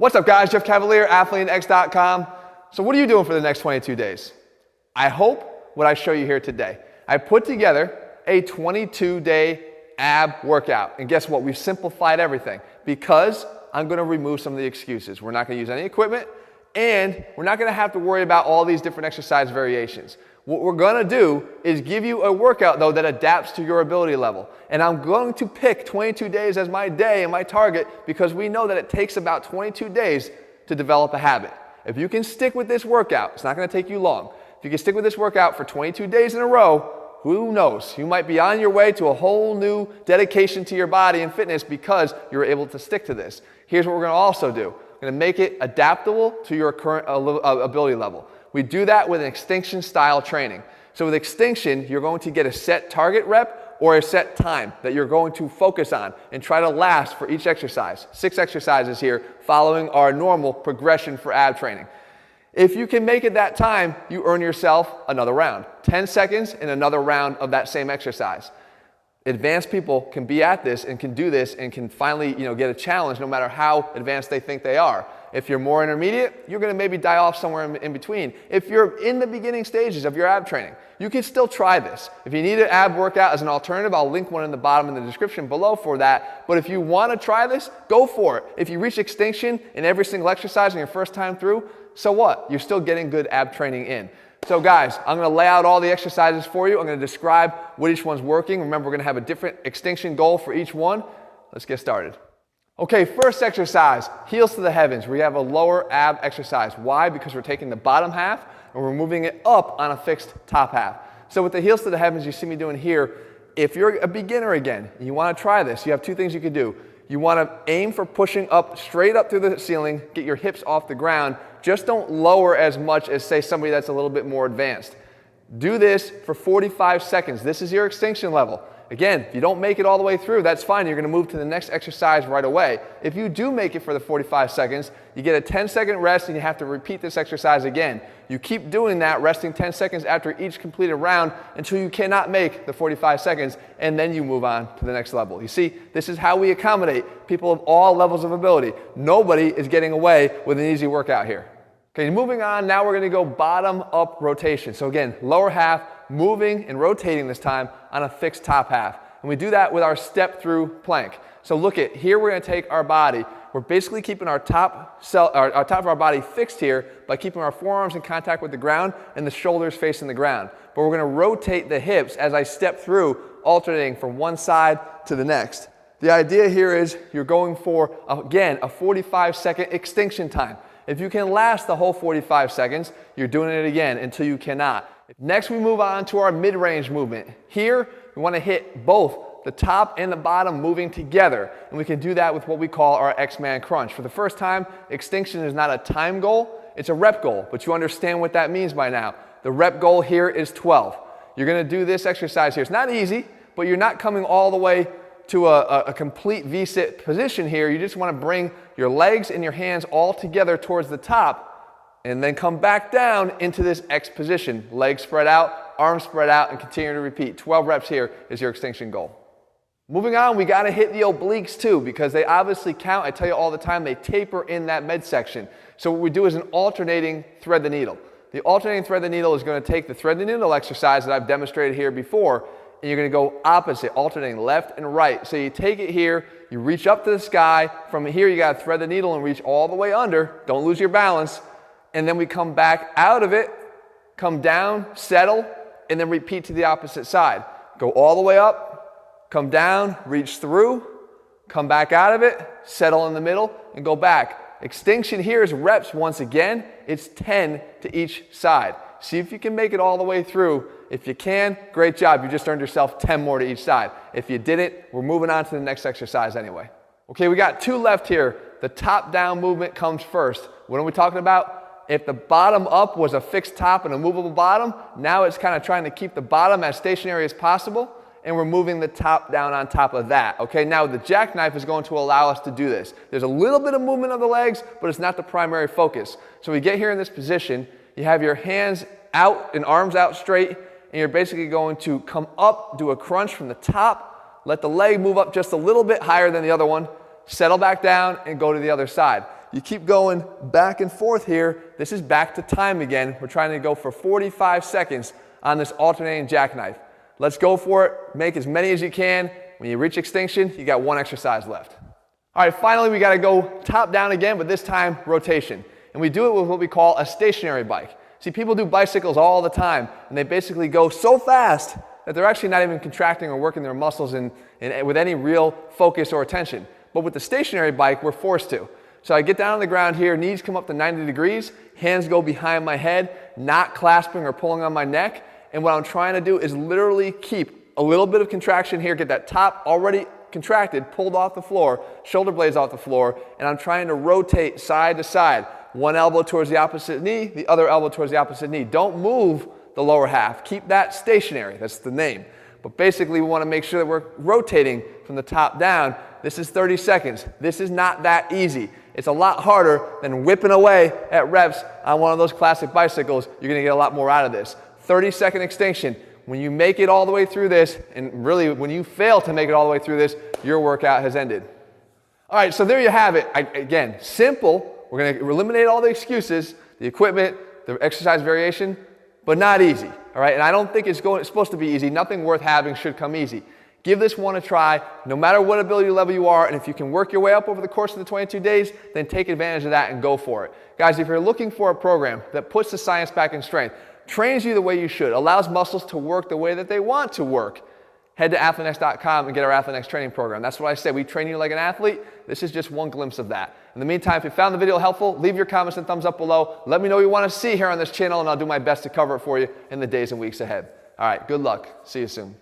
What's up, guys? Jeff Cavaliere, AthleanX.com. So what are you doing for the next 22 days? I hope what I show you here today. I put together a 22-day ab workout. And guess what? We've simplified everything because I'm going to remove some of the excuses. We're not going to use any equipment, and we're not going to have to worry about all these different exercise variations. What we're going to do is give you a workout, though, that adapts to your ability level. And I'm going to pick 22 days as my day and my target because we know that it takes about 22 days to develop a habit. If you can stick with this workout, it's not going to take you long. If you can stick with this workout for 22 days in a row, who knows? You might be on your way to a whole new dedication to your body and fitness because you're able to stick to this. Here's what we're going to also do. We're going to make it adaptable to your current ability level. We do that with an extinction style training. So with extinction, you're going to get a set target rep or a set time that you're going to focus on and try to last for each exercise. 6 exercises here following our normal progression for ab training. If you can make it that time, you earn yourself another round. 10 seconds and another round of that same exercise. Advanced people can be at this and can do this and can finally, get a challenge no matter how advanced they think they are. If you're more intermediate, you're going to maybe die off somewhere in between. If you're in the beginning stages of your ab training, you can still try this. If you need an ab workout as an alternative, I'll link one in the bottom in the description below for that. But if you want to try this, go for it. If you reach extinction in every single exercise on your first time through, so what? You're still getting good ab training in. So guys, I'm going to lay out all the exercises for you. I'm going to describe what each one's working. Remember, we're going to have a different extinction goal for each one. Let's get started. Okay, first exercise, heels to the heavens. We have a lower ab exercise. Why? Because we're taking the bottom half and we're moving it up on a fixed top half. So with the heels to the heavens you see me doing here, if you're a beginner again and you want to try this, you have 2 things you can do. You want to aim for pushing up, straight up through the ceiling, get your hips off the ground. Just don't lower as much as, say, somebody that's a little bit more advanced. Do this for 45 seconds. This is your extinction level. Again, if you don't make it all the way through, that's fine. You're going to move to the next exercise right away. If you do make it for the 45 seconds, you get a 10-second rest and you have to repeat this exercise again. You keep doing that, resting 10 seconds after each completed round until you cannot make the 45 seconds, and then you move on to the next level. You see, this is how we accommodate people of all levels of ability. Nobody is getting away with an easy workout here. Okay, moving on, now we're going to go bottom-up rotation. So again, lower half, moving and rotating this time on a fixed top half. And we do that with our step-through plank. So look at, here we're going to take our body. We're basically keeping our top of our body fixed here by keeping our forearms in contact with the ground and the shoulders facing the ground. But we're going to rotate the hips as I step through, alternating from one side to the next. The idea here is you're going for, again, a 45-second extinction time. If you can last the whole 45 seconds, you're doing it again until you cannot. Next, we move on to our mid-range movement. Here, we want to hit both the top and the bottom moving together, and we can do that with what we call our X-Man crunch. For the first time, extinction is not a time goal, it's a rep goal, but you understand what that means by now. The rep goal here is 12. You're going to do this exercise here. It's not easy, but you're not coming all the way to a complete V-sit position here. You just want to bring your legs and your hands all together towards the top and then come back down into this X position. Legs spread out, arms spread out, and continue to repeat. 12 reps here is your extinction goal. Moving on, we got to hit the obliques too because they obviously count. I tell you all the time, they taper in that midsection. So what we do is an alternating thread the needle. The alternating thread the needle is going to take the thread the needle exercise that I've demonstrated here before, and you're going to go opposite, alternating left and right. So you take it here, you reach up to the sky. From here, you got to thread the needle and reach all the way under. Don't lose your balance. And then we come back out of it, come down, settle, and then repeat to the opposite side. Go all the way up, come down, reach through, come back out of it, settle in the middle, and go back. Extinction here is reps once again. It's 10 to each side. See if you can make it all the way through. If you can, great job. You just earned yourself 10 more to each side. If you didn't, we're moving on to the next exercise anyway. Okay, we got 2 left here. The top-down movement comes first. What are we talking about? If the bottom up was a fixed top and a movable bottom, now it's kind of trying to keep the bottom as stationary as possible, and we're moving the top down on top of that. Okay, now the jackknife is going to allow us to do this. There's a little bit of movement of the legs, but it's not the primary focus. So we get here in this position, you have your hands out and arms out straight, and you're basically going to come up, do a crunch from the top, let the leg move up just a little bit higher than the other one, settle back down, and go to the other side. You keep going back and forth here. This is back to time again. We're trying to go for 45 seconds on this alternating jackknife. Let's go for it. Make as many as you can. When you reach extinction, you got one exercise left. All right, finally, we got to go top down again, but this time rotation. And we do it with what we call a stationary bike. See, people do bicycles all the time, and they basically go so fast that they're actually not even contracting or working their muscles with any real focus or attention. But with the stationary bike, we're forced to. So I get down on the ground here, knees come up to 90 degrees, hands go behind my head, not clasping or pulling on my neck. And what I'm trying to do is literally keep a little bit of contraction here, get that top already contracted, pulled off the floor, shoulder blades off the floor, and I'm trying to rotate side to side. One elbow towards the opposite knee, the other elbow towards the opposite knee. Don't move the lower half. Keep that stationary. That's the name. But basically, we want to make sure that we're rotating from the top down. This is 30 seconds. This is not that easy. It's a lot harder than whipping away at reps on one of those classic bicycles. You're going to get a lot more out of this. 30-second extinction. When you make it all the way through this, and really when you fail to make it all the way through this, your workout has ended. All right, so there you have it. Again, simple. We're going to eliminate all the excuses, the equipment, the exercise variation, but not easy. All right, and I don't think it's supposed to be easy. Nothing worth having should come easy. Give this one a try, no matter what ability level you are, and if you can work your way up over the course of the 22 days, then take advantage of that and go for it. Guys, if you're looking for a program that puts the science back in strength, trains you the way you should, allows muscles to work the way that they want to work, head to athletenext.com and get our AthleteNext training program. That's what I said. We train you like an athlete. This is just one glimpse of that. In the meantime, if you found the video helpful, leave your comments and thumbs up below. Let me know what you want to see here on this channel, and I'll do my best to cover it for you in the days and weeks ahead. All right, good luck. See you soon.